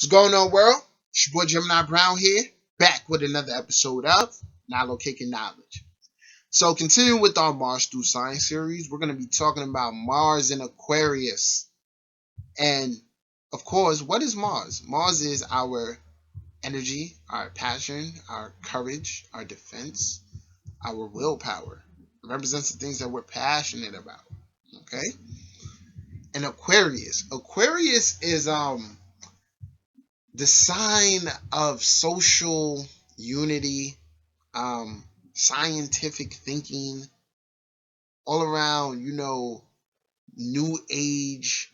What's going on, world? It's your boy Gemini Brown here, back with another episode of Nalo Kicking Knowledge. So, continuing with our Mars through Science series, we're going to be talking about Mars in Aquarius. And, of course, what is Mars? Mars is our energy, our passion, our courage, our defense, our willpower. It represents the things that we're passionate about. Okay? And Aquarius is the sign of social unity, scientific thinking, all around, new age,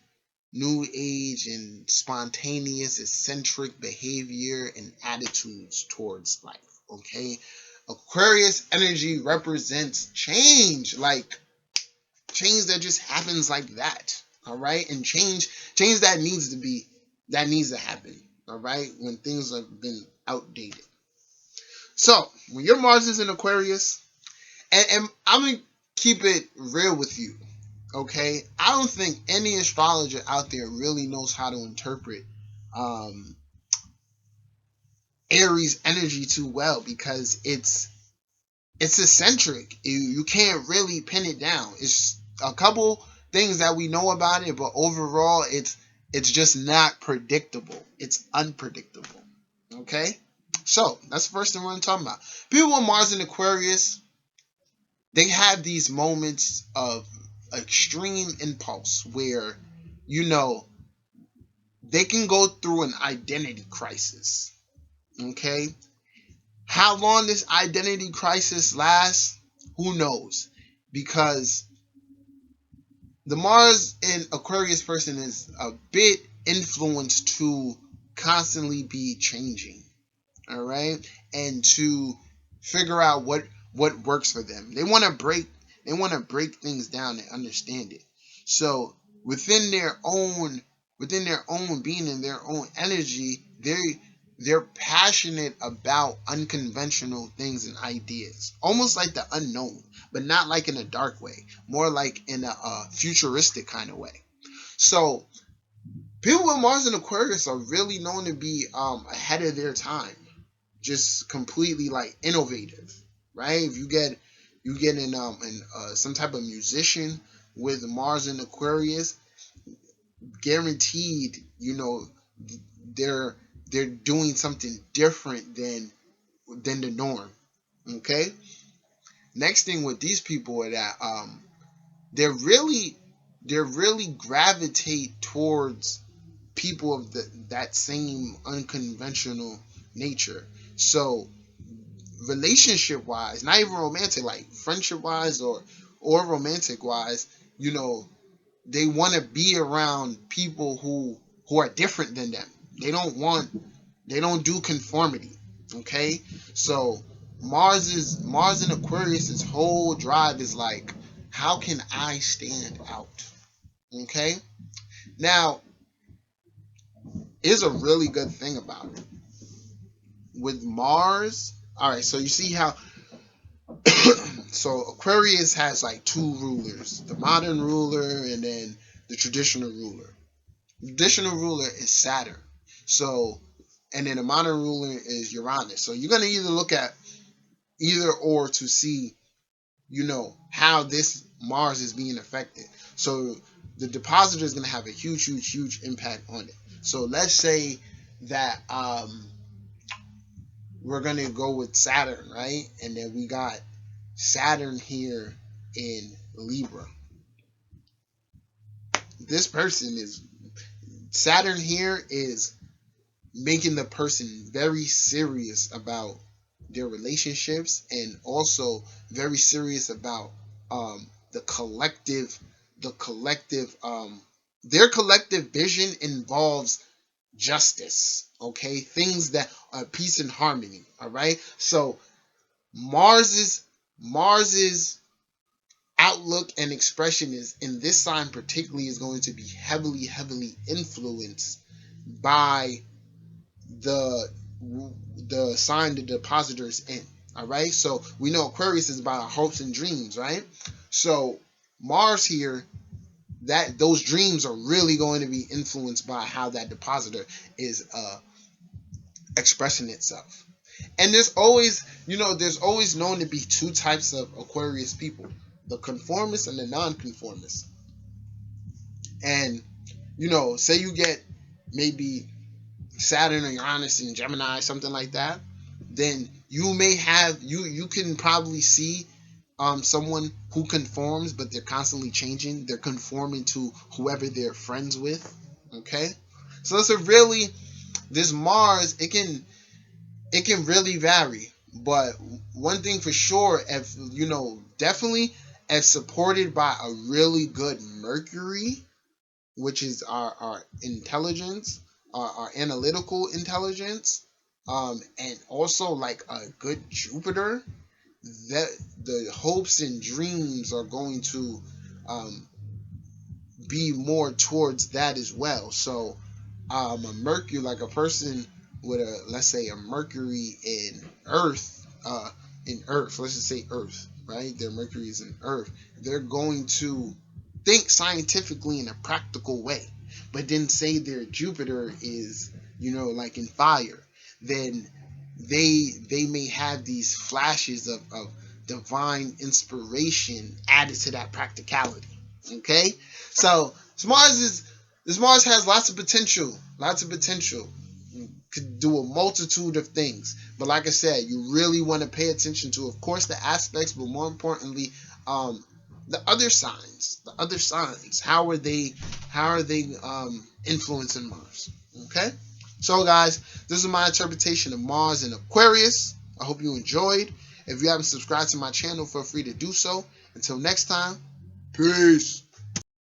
new age and spontaneous, eccentric behavior and attitudes towards life. Okay. Aquarius energy represents change, like change that just happens like that. All right. And change that needs to happen. All right. When things have been outdated. So when your Mars is in Aquarius, and I'm gonna keep it real with you, okay? I don't think any astrologer out there really knows how to interpret um, Aries energy too well because it's eccentric. You can't really pin it down. It's a couple things that we know about it, but overall, it's just not predictable. It's unpredictable. Okay, so that's the first thing we're gonna talk about. People with Mars in Aquarius, they have these moments of extreme impulse where, you know, they can go through an identity crisis. Okay, how long this identity crisis lasts, who knows? Because the Mars in Aquarius person is a bit influenced to constantly be changing. All right, and to figure out what works for them. They want to break things down and understand it. So within their own being and their own energy, they're passionate about unconventional things and ideas, almost like the unknown, but not like in a dark way, more like in a futuristic kind of way. So people with Mars and Aquarius are really known to be ahead of their time, just completely like innovative, right? If you get in some type of musician with Mars and Aquarius, guaranteed, they're they're doing something different than the norm. Okay. Next thing with these people are that they're really they're really gravitate towards people of that same unconventional nature. So relationship wise, not even romantic, like friendship wise or romantic wise, you know, they want to be around people who are different than them. They don't do conformity. Okay? So Mars in Aquarius's whole drive is like, how can I stand out? Okay? Now, here's a really good thing about it. With Mars, all right, so you see how so Aquarius has like two rulers, the modern ruler and then the traditional ruler. The traditional ruler is Saturn. So, and then the modern ruler is Uranus. So you're going to either look at either or to see, how this Mars is being affected. So the depositor is going to have a huge, huge, huge impact on it. So let's say that we're going to go with Saturn, right? And then we got Saturn here in Libra. This person is Saturn here is making the person very serious about their relationships and also very serious about the collective their collective vision involves justice, okay, things that are peace and harmony. All right, so Mars's outlook and expression is in this sign particularly is going to be heavily influenced by the the sign the depositor is in. All right, so we know Aquarius is about our hopes and dreams, right? So Mars here that those dreams are really going to be influenced by how that depositor is expressing itself. And there's always known to be two types of Aquarius people: the conformist and the non-conformist. And say you get maybe Saturn or Uranus in Gemini, something like that, then you may have you can probably see someone who conforms, but they're constantly changing. They're conforming to whoever they're friends with. Okay, so it's a really this Mars. It can really vary, but one thing for sure, if definitely if supported by a really good Mercury, which is our intelligence, our analytical intelligence, and also like a good Jupiter, that the hopes and dreams are going to be more towards that as well. So a Mercury, like a person with a, let's say, a Mercury in Earth, let's just say Earth, right? Their Mercury is in Earth. They're going to think scientifically in a practical way. But then say their Jupiter is, like in fire, then they may have these flashes of divine inspiration added to that practicality. Okay, so this Mars has lots of potential, Could do a multitude of things, but like I said, you really want to pay attention to, of course, the aspects, but more importantly, the other signs. How are they influencing Mars? Okay, so guys, this is my interpretation of Mars and Aquarius. I hope you enjoyed. If you haven't subscribed to my channel, feel free to do so. Until next time, peace.